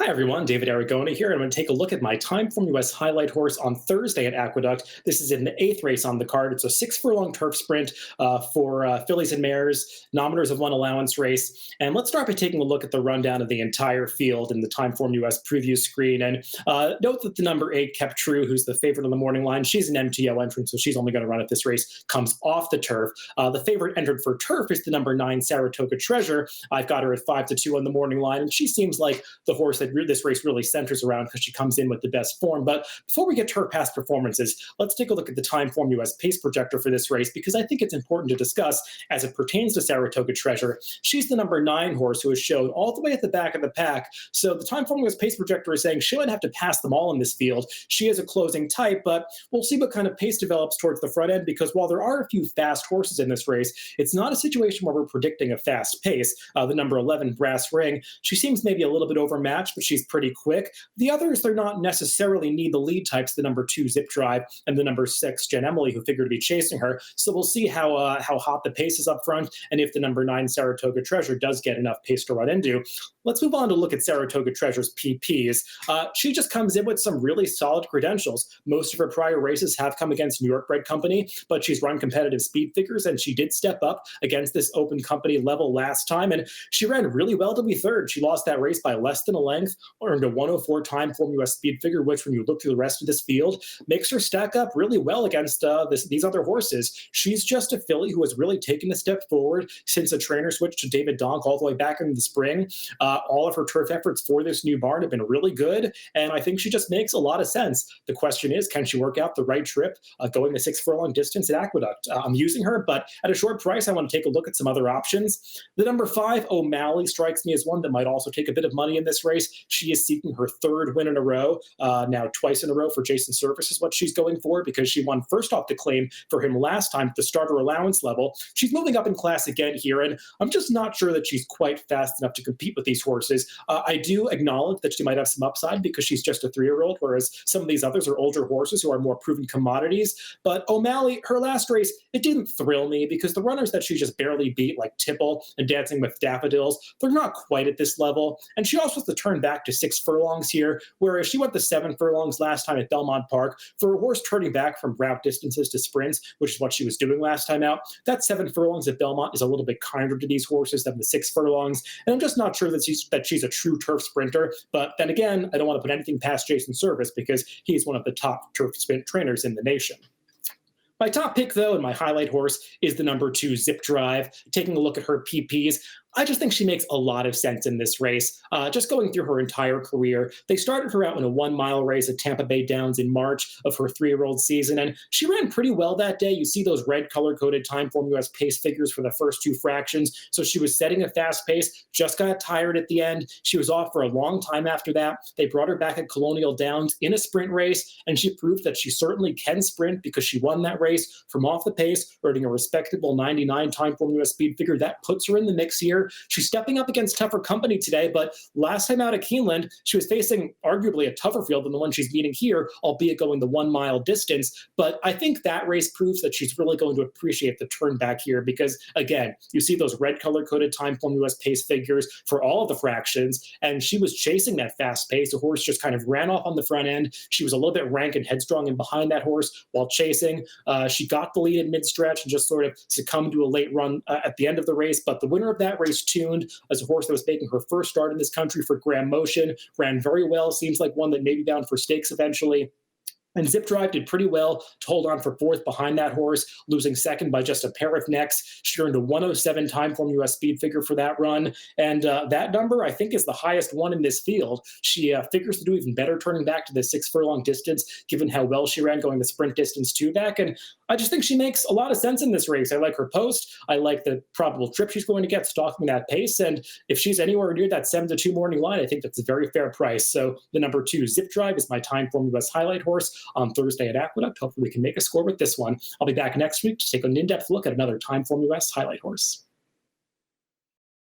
Hi everyone, David Aragona here, and I'm going to take a look at my TimeformUS Highlight Horse on Thursday at Aqueduct. This is in the eighth race on the card. It's a 6 furlong turf sprint for fillies and mares, nominators of one allowance race. And let's start by taking a look at the rundown of the entire field in the TimeformUS preview screen. And note that the number 8, Kept True, who's the favorite on the morning line, she's an MTO entrant, so she's only going to run at this race, comes off the turf. The favorite entered for turf is the number 9, Saratoga Treasure. I've got her at 5-2 on the morning line, and she seems like the horse that this race really centers around because she comes in with the best form. But before we get to her past performances, let's take a look at the TimeformUS pace projector for this race, because I think it's important to discuss as it pertains to Saratoga Treasure. She's the number 9 horse who is shown all the way at the back of the pack. So the TimeformUS pace projector is saying she would have to pass them all in this field. She is a closing type, but we'll see what kind of pace develops towards the front end, because while there are a few fast horses in this race, it's not a situation where we're predicting a fast pace. The number 11, Brass Ring, she seems maybe a little bit overmatched, but she's pretty quick. The others, they're not necessarily need the lead types, the number 2, Zip Drive, and the number 6, Jen Emily, who figure to be chasing her. So we'll see how hot the pace is up front, and if the number 9, Saratoga Treasure, does get enough pace to run into. Let's move on to look at Saratoga Treasure's PPs. She just comes in with some really solid credentials. Most of her prior races have come against New York bred company, but she's run competitive speed figures, and she did step up against this open company level last time, and she ran really well to be third. She lost that race by less than a length, earned a 104 TimeformUS speed figure, which when you look through the rest of this field, makes her stack up really well against these other horses. She's just a filly who has really taken a step forward since a trainer switch to David Donk all the way back in the spring. All of her turf efforts for this new barn have been really good, and I think she just makes a lot of sense. The question is, can she work out the right trip going the 6 furlong distance at Aqueduct? I'm using her, but at a short price, I want to take a look at some other options. The number 5, O'Malley, strikes me as one that might also take a bit of money in this race. She is seeking her 3rd win in a row. Now, twice in a row for Jason Service is what she's going for, because she won first off the claim for him last time at the starter allowance level. She's moving up in class again here, and I'm just not sure that she's quite fast enough to compete with these horses. I do acknowledge that she might have some upside because she's just a 3-year-old, whereas some of these others are older horses who are more proven commodities. But O'Malley, her last race, it didn't thrill me because the runners that she just barely beat, like Tipple and Dancing with Daffodils, they're not quite at this level. And she also has to turn back to 6 furlongs here, whereas she went the 7 furlongs last time at Belmont Park. For a horse turning back from route distances to sprints, which is what she was doing last time out, that 7 furlongs at Belmont is a little bit kinder to these horses than the 6 furlongs. And I'm just not sure that she's a true turf sprinter. But then again, I don't want to put anything past Jason Service because he's one of the top turf sprint trainers in the nation. My top pick, though, and my highlight horse is the number 2, Zip Drive. Taking a look at her PPs, I just think she makes a lot of sense in this race. Just going through her entire career, they started her out in a 1-mile race at Tampa Bay Downs in March of her 3-year-old season, and she ran pretty well that day. You see those red color-coded TimeformUS pace figures for the first 2 fractions, so she was setting a fast pace, just got tired at the end. She was off for a long time after that. They brought her back at Colonial Downs in a sprint race, and she proved that she certainly can sprint because she won that race from off the pace, earning a respectable 99 TimeformUS speed figure. That puts her in the mix here. She's stepping up against tougher company today, but last time out at Keeneland, she was facing arguably a tougher field than the one she's meeting here, albeit going the 1-mile distance. But I think that race proves that she's really going to appreciate the turn back here because, again, you see those red color-coded TimeformUS pace figures for all of the fractions, and she was chasing that fast pace. The horse just kind of ran off on the front end. She was a little bit rank and headstrong and behind that horse while chasing. She got the lead in mid-stretch and just sort of succumbed to a late run at the end of the race. But the winner of that race, Tuned, as a horse that was making her first start in this country for Graham Motion, ran very well. Seems like one that may be bound for stakes eventually. And Zip Drive did pretty well to hold on for 4th behind that horse, losing 2nd by just a pair of necks. She earned a 107 TimeformUS speed figure for that run. And that number, I think, is the highest one in this field. She figures to do even better turning back to the 6 furlong distance, given how well she ran going the sprint distance too back. And I just think she makes a lot of sense in this race. I like her post. I like the probable trip she's going to get, stalking that pace. And if she's anywhere near that 7-2 morning line, I think that's a very fair price. So the number 2, Zip Drive, is my TimeformUS Highlight Horse on Thursday at Aqueduct. Hopefully we can make a score with this one. I'll be back next week to take an in-depth look at another TimeformUS Highlight Horse.